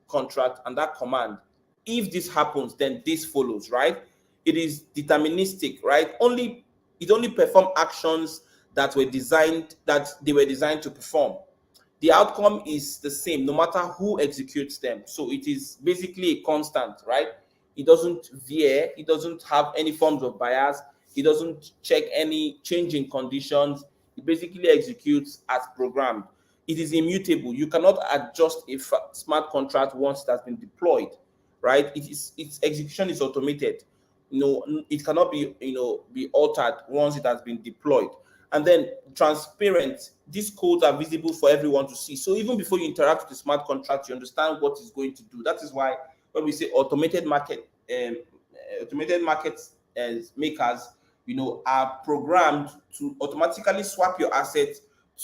contract and that command. If this happens, then this follows, right? It is deterministic, right? It only perform actions that they were designed to perform. The outcome is the same no matter who executes them. So it is basically a constant, right? It doesn't veer, it doesn't have any forms of bias, it doesn't check any changing conditions. It basically executes as programmed. It is immutable. You cannot adjust a smart contract once it has been deployed, right? Its execution is automated. It cannot be altered once it has been deployed. And then transparent, these codes are visible for everyone to see. So even before you interact with the smart contract, you understand what it's going to do. That is why when we say automated market makers, are programmed to automatically swap your asset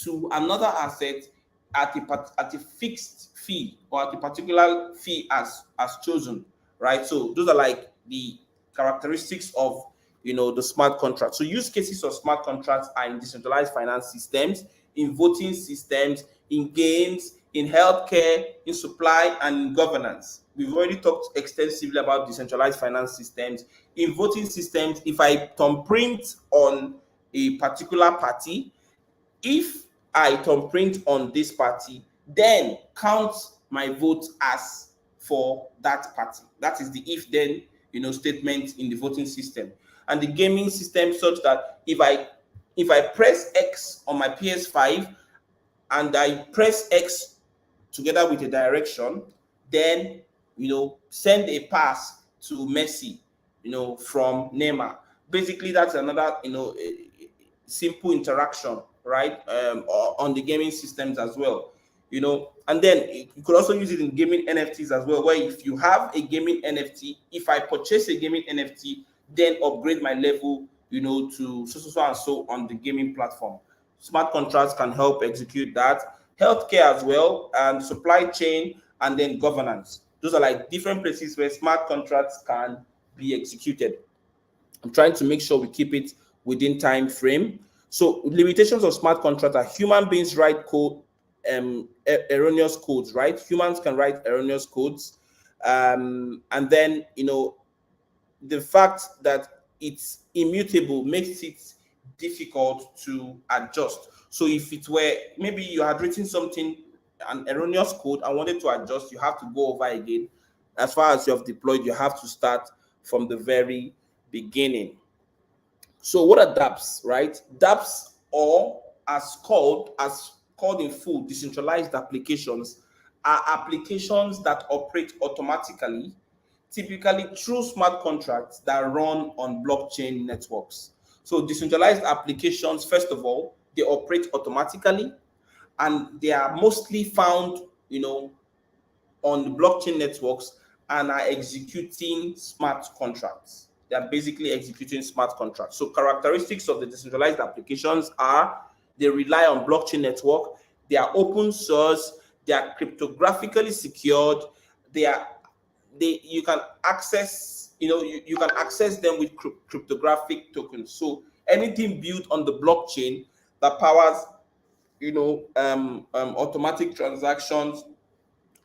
to another asset at a fixed fee, or at a particular fee as chosen, right? So those are like the characteristics of the smart contract. So use cases of smart contracts are in decentralized finance systems, in voting systems, in games, in healthcare, in supply, and in governance. We've already talked extensively about decentralized finance systems. In voting systems, if I thumbprint on a particular party, if I thumbprint on this party, then count my vote as for that party. That is the if then statement in the voting system. And the gaming system, such that if I press X on my PS5 and I press X together with a direction, then send a pass to Messi, from Neymar. Basically, that's another simple interaction, right? On the gaming systems as well. And then you could also use it in gaming NFTs as well, where if you have a gaming NFT, if I purchase a gaming NFT, then upgrade my level, to so and so on the gaming platform. Smart contracts can help execute that. Healthcare as well, and supply chain, and then governance. Those are like different places where smart contracts can be executed. I'm trying to make sure we keep it within time frame. So limitations of smart contracts are human beings write code, erroneous codes, right? Humans can write erroneous codes. And then, the fact that it's immutable makes it difficult to adjust. So if it were, maybe you had written something, an erroneous code, and wanted to adjust, you have to go over again. As far as you have deployed, you have to start from the very beginning. So what are dApps, right? dApps, or as called in full, decentralized applications, are applications that operate automatically, typically through smart contracts that run on blockchain networks. So decentralized applications, first of all, they operate automatically, and they are mostly found, on the blockchain networks, and are executing smart contracts. They are basically executing smart contracts. So characteristics of the decentralized applications are: they rely on blockchain network, they are open source, they are cryptographically secured, you can access, you can access them with cryptographic tokens. So anything built on the blockchain that powers, automatic transactions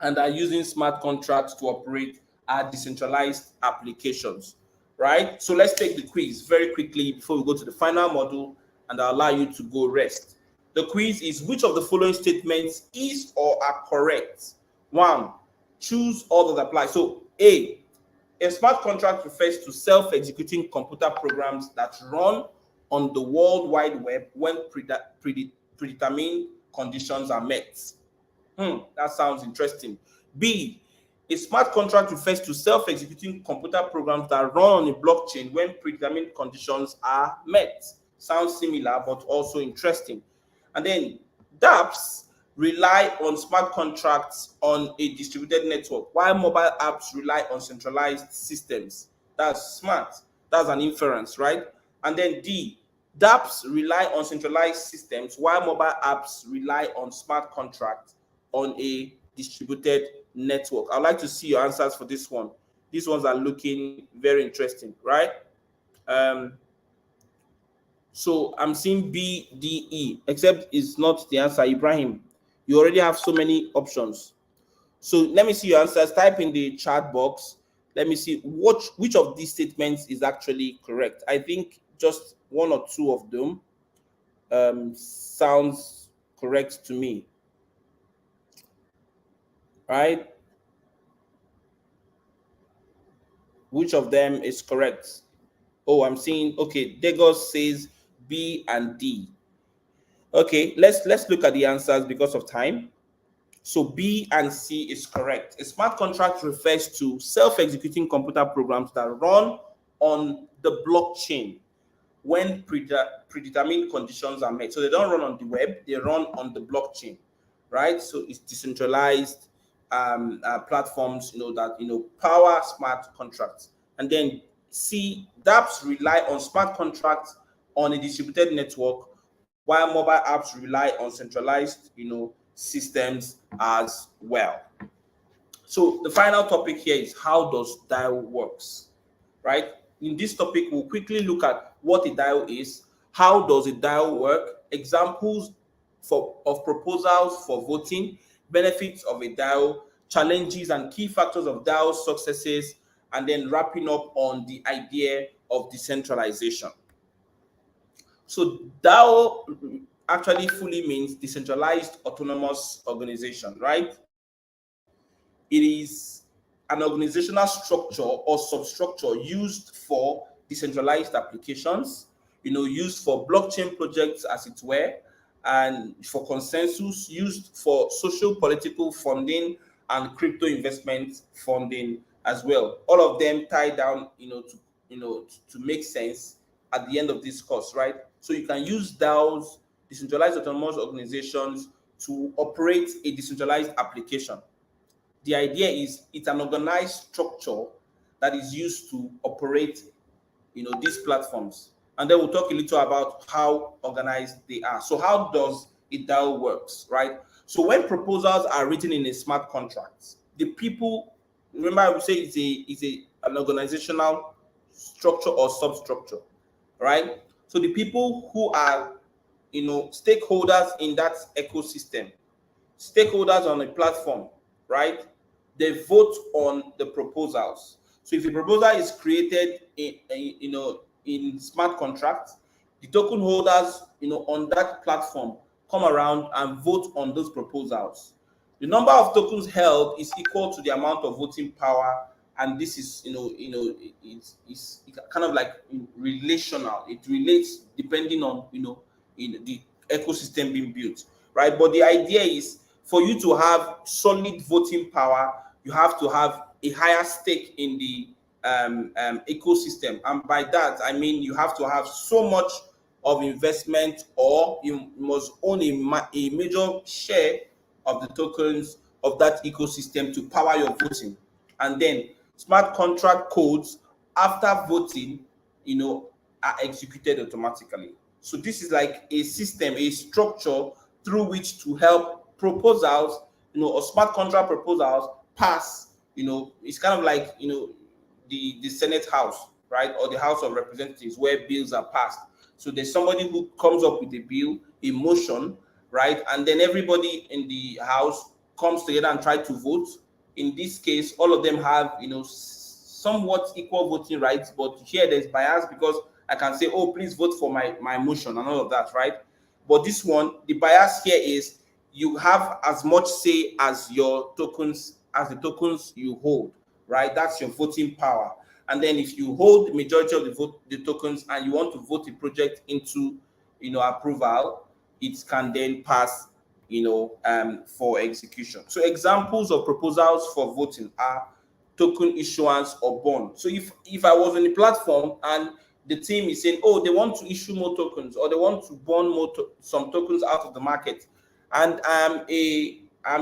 and are using smart contracts to operate are decentralized applications, right? So let's take the quiz very quickly before we go to the final module, and I'll allow you to go rest. The quiz is: which of the following statements is or are correct? One, choose all that apply. So A smart contract refers to self-executing computer programs that run on the World Wide Web when predetermined conditions are met. That sounds interesting. B, a smart contract refers to self-executing computer programs that run on a blockchain when predetermined conditions are met. Sounds similar, but also interesting. And then dApps rely on smart contracts on a distributed network, while mobile apps rely on centralized systems. That's smart. That's an inference, right? And then D, dApps rely on centralized systems, while mobile apps rely on smart contracts on a distributed network. I'd like to see your answers for this one. These ones are looking very interesting, right? So I'm seeing B, D, E, except it's not the answer. Ibrahim, you already have so many options. So let me see your answers. Type in the chat box. Let me see which of these statements is actually correct. I think just one or two of them sounds correct to me, right? Which of them is correct? Oh, I'm seeing, okay, Degos says B and D. Okay, let's look at the answers because of time. So B and C is correct. A smart contract refers to self-executing computer programs that run on the blockchain when predetermined conditions are met. So they don't run on the web, they run on the blockchain, right? So it's decentralized platforms, that power smart contracts. And then C, dApps rely on smart contracts on a distributed network, while mobile apps rely on centralized, systems as well. So the final topic here is how does DAO works, right? In this topic, we'll quickly look at what a DAO is, how does a DAO work, examples of proposals for voting, benefits of a DAO, challenges and key factors of DAO successes, and then wrapping up on the idea of decentralization. So DAO actually fully means decentralized autonomous organization, right? It is an organizational structure or substructure used for decentralized applications, used for blockchain projects, as it were, and for consensus, used for social political funding and crypto investment funding as well. All of them tie down, to make sense at the end of this course, right? So you can use DAOs, decentralized autonomous organizations, to operate a decentralized application. The idea is it's an organized structure that is used to operate, these platforms. And then we'll talk a little about how organized they are. So how does a DAO works, right? So when proposals are written in a smart contract, the people, remember I would say an organizational structure or substructure, right? So the people who are, stakeholders in that ecosystem, stakeholders on a platform, right? They vote on the proposals. So if a proposal is created in smart contracts, the token holders, on that platform come around and vote on those proposals. The number of tokens held is equal to the amount of voting power, and this is, it's kind of like relational. It relates depending on, in the ecosystem being built, right? But the idea is for you to have solid voting power, you have to have a higher stake in the ecosystem. And by that, I mean you have to have so much of investment, or you must own a major share of the tokens of that ecosystem to power your voting. And then smart contract codes after voting, are executed automatically. So this is like a system, a structure through which to help proposals, or smart contract proposals pass. It's kind of like, the Senate House, right, or the House of Representatives, where bills are passed. So there's somebody who comes up with a bill, a motion, right, and then everybody in the House comes together and try to vote. In this case, all of them have, somewhat equal voting rights, but here there's bias because I can say, oh, please vote for my motion and all of that, right? But this one, the bias here is you have as much say as your tokens, as the tokens you hold, right? That's your voting power. And then if you hold the majority of the tokens, and you want to vote a project into, approval, it can then pass, for execution. So examples of proposals for voting are token issuance or bond. So if I was on the platform and the team is saying, oh, they want to issue more tokens, or they want to bond some tokens out of the market, and I'm a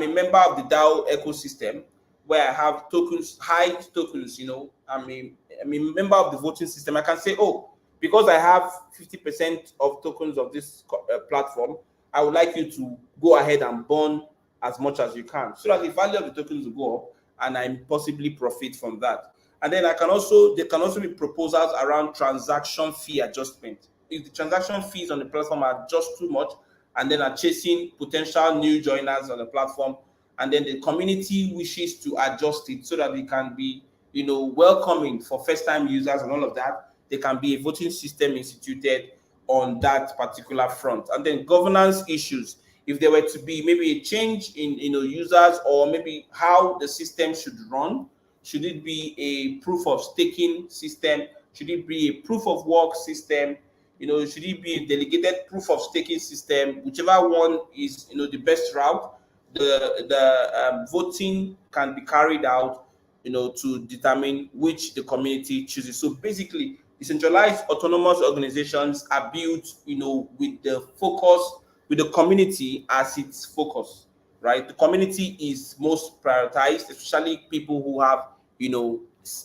member of the DAO ecosystem where I have tokens, high tokens, I'm a member of the voting system, I can say, oh, because I have 50% of tokens of this platform, I would like you to go ahead and bond as much as you can, so that the value of the tokens will go up and I possibly profit from that. And then there can also be proposals around transaction fee adjustment. If the transaction fees on the platform are just too much, and then are chasing potential new joiners on the platform, and then the community wishes to adjust it so that it can be, welcoming for first-time users and all of that, there can be a voting system instituted on that particular front. And then governance issues. If there were to be maybe a change in users, or maybe how the system should run, should it be a proof of staking system? Should it be a proof of work system? Should it be a delegated proof of staking system? Whichever one is the best route, the voting can be carried out to determine which the community chooses. So basically, decentralized autonomous organizations are built with the community as its focus, right? The community is most prioritized, especially people who have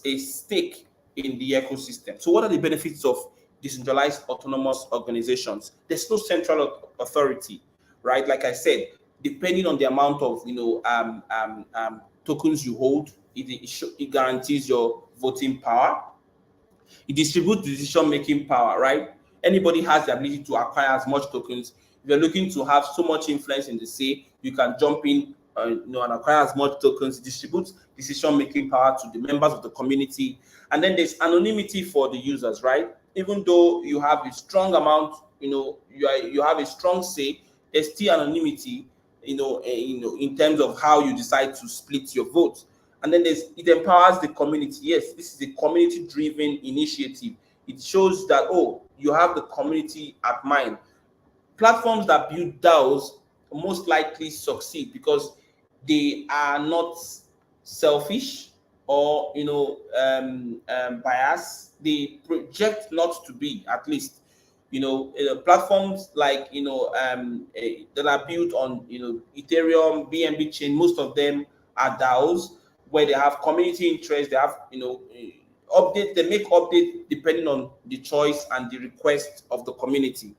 a stake in the ecosystem. So what are the benefits of decentralized autonomous organizations? There's no central authority, right? Like I said, depending on the amount of tokens you hold, it guarantees your voting power. It distributes decision-making power, right? Anybody has the ability to acquire as much tokens. If you're looking to have so much influence in the say, you can jump in and acquire as much tokens. It distributes decision-making power to the members of the community. And then there's anonymity for the users, right? Even though you have a strong amount, you have a strong say, there's still anonymity, in terms of how you decide to split your vote. And then it empowers the community. Yes, this is a community-driven initiative. It shows that, you have the community at mind. Platforms that build DAOs most likely succeed because they are not selfish or biased. They project not to be, at least. Platforms like that are built on Ethereum, BNB chain, most of them are DAOs where they have community interest. They have update. They make update depending on the choice and the request of the community,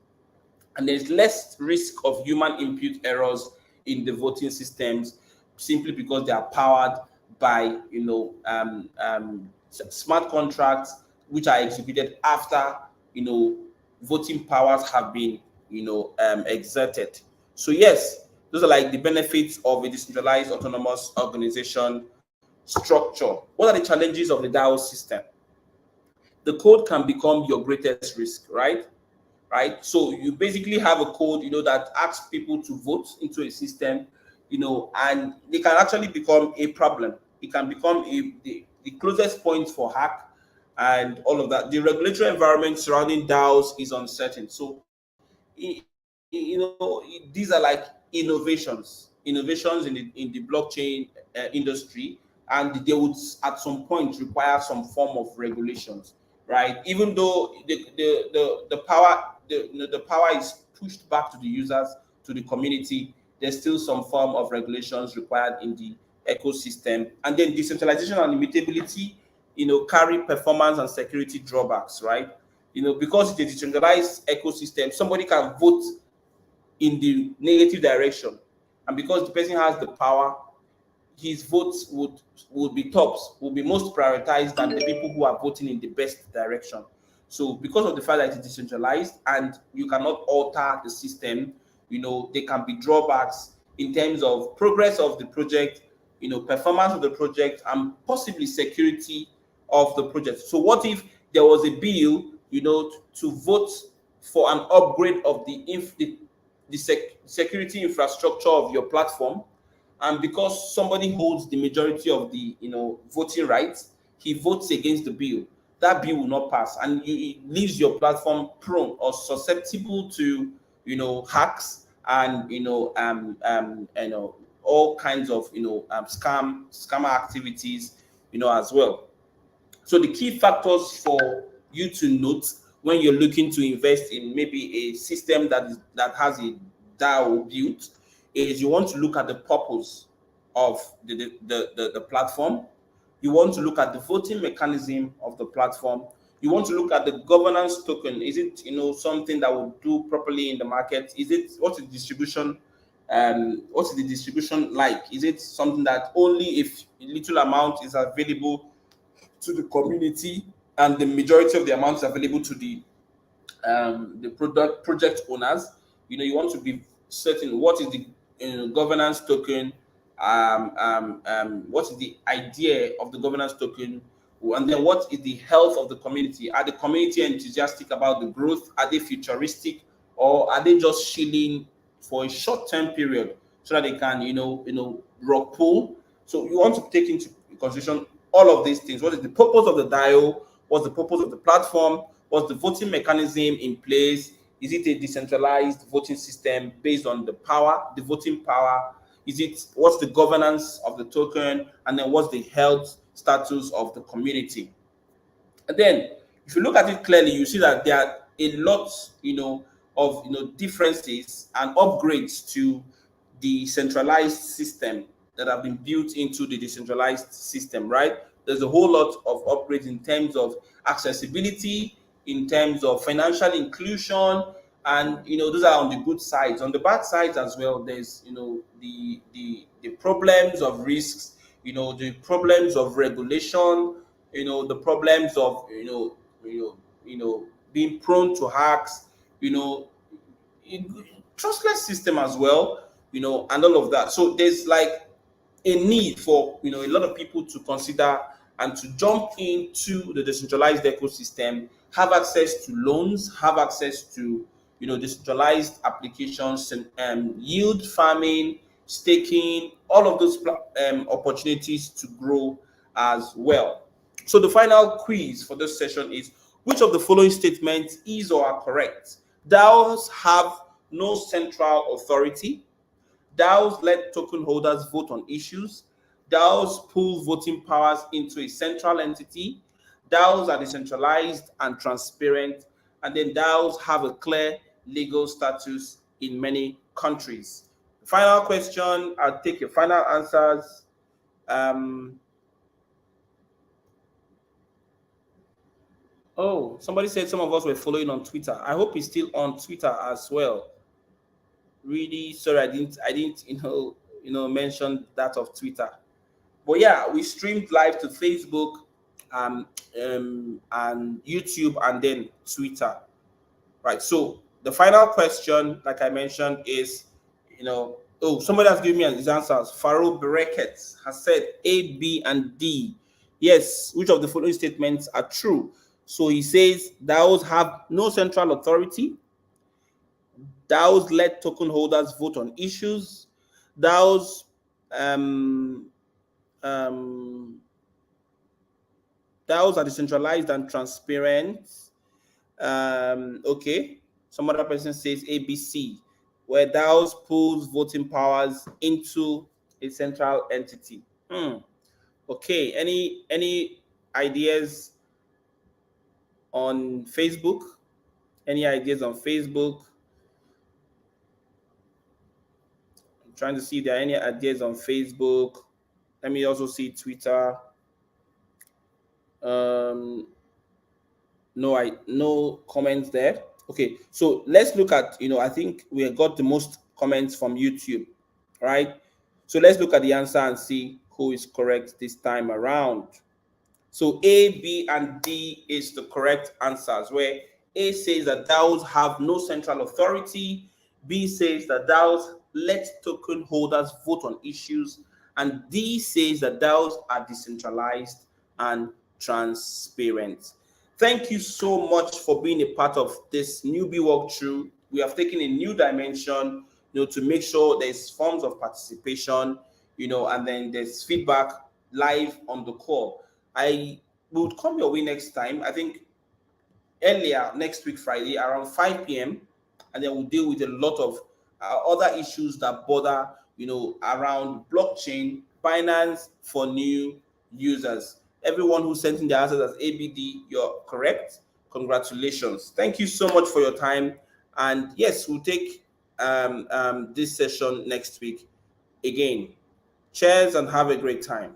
and there's less risk of human input errors in the voting systems, simply because they are powered by smart contracts which are executed after voting powers have been exerted. So yes, those are like the benefits of a decentralized autonomous organization structure. What are the challenges of the DAO system? The code can become your greatest risk, right? So you basically have a code that asks people to vote into a system, and they can actually become a problem. It can become the closest point for hack and all of that. The regulatory environment surrounding DAOs is uncertain. So these are like innovations in the blockchain industry, and they would at some point require some form of regulations, right? Even though the power is pushed back to the users, to the community, there's still some form of regulations required in the ecosystem. And then decentralization and immutability carry performance and security drawbacks, right? Because it's a decentralized ecosystem, somebody can vote in the negative direction, and because the person has the power, his votes would be most prioritized than the people who are voting in the best direction. So because of the fact that it's decentralized and you cannot alter the system, there can be drawbacks in terms of progress of the project, performance of the project, and possibly security of the project. So what if there was a bill, to vote for an upgrade of the security infrastructure of your platform, and because somebody holds the majority of the voting rights, he votes against the bill, that bill will not pass, and it leaves your platform prone or susceptible to hacks and all kinds of scammer activities as well. So the key factors for you to note when you're looking to invest in maybe a system that has a DAO built is you want to look at the purpose of the platform. You want to look at the voting mechanism of the platform. You want to look at the governance token. Is it something that will do properly in the market? What's the distribution? What's the distribution like? Is it something that only if a little amount is available to the community, and the majority of the amounts available to the project owners. You want to be certain what is the governance token, what is the idea of the governance token, and then what is the health of the community. Are the community enthusiastic about the growth? Are they futuristic, or are they just shilling for a short-term period so that they can rock pull? So you want to take into consideration all of these things. What is the purpose of the DAO? What's the purpose of the platform? What's the voting mechanism in place? Is it a decentralized voting system based on the voting power? What's the governance of the token? And then what's the health status of the community? And then if you look at it clearly, you see that there are a lot, of differences and upgrades to the centralized system that have been built into the decentralized system, right? There's a whole lot of upgrades in terms of accessibility, in terms of financial inclusion, and those are on the good sides. On the bad sides as well, there's the problems of risks, the problems of regulation, the problems of being prone to hacks, trustless system as well, and all of that. So there's like a need for a lot of people to consider and to jump into the decentralized ecosystem, have access to loans, have access to decentralized applications, and yield farming, staking, all of those opportunities to grow as well. So the final quiz for this session is: which of the following statements is or are correct? DAOs have no central authority. DAOs let token holders vote on issues. DAOs pool voting powers into a central entity. DAOs are decentralized and transparent. And then DAOs have a clear legal status in many countries. Final question, I'll take your final answers. Oh, somebody said some of us were following on Twitter. I hope he's still on Twitter as well. Really sorry, I didn't mention that of Twitter. But yeah, we streamed live to Facebook, and YouTube, and then Twitter. Right. So the final question, like I mentioned, is somebody has given me his answers. Farouk Bereket has said A, B, and D. Yes, which of the following statements are true? So he says DAOs have no central authority. DAOs let token holders vote on issues. DAOs DAOs are decentralized and transparent. Okay. Some other person says ABC, where DAOs pulls voting powers into a central entity. Okay. Any ideas on Facebook? Any ideas on Facebook? I'm trying to see if there are any ideas on Facebook. Let me also see Twitter. No comments there. Okay, so let's look at, I think we got the most comments from YouTube, right? So let's look at the answer and see who is correct this time around. So A, B, and D is the correct answers, where A says that DAOs have no central authority, B says that DAOs let token holders vote on issues, and D says that DAOs are decentralized and transparent. Thank you so much for being a part of this newbie walkthrough. We have taken a new dimension, to make sure there's forms of participation, and then there's feedback live on the call. I would come your way next time, I think earlier next week, Friday, around 5 p.m. And then we'll deal with a lot of other issues that bother, around blockchain, Binance for new users. Everyone who sent in the answers as ABD, you're correct. Congratulations. Thank you so much for your time. And yes, we'll take this session next week again. Cheers and have a great time.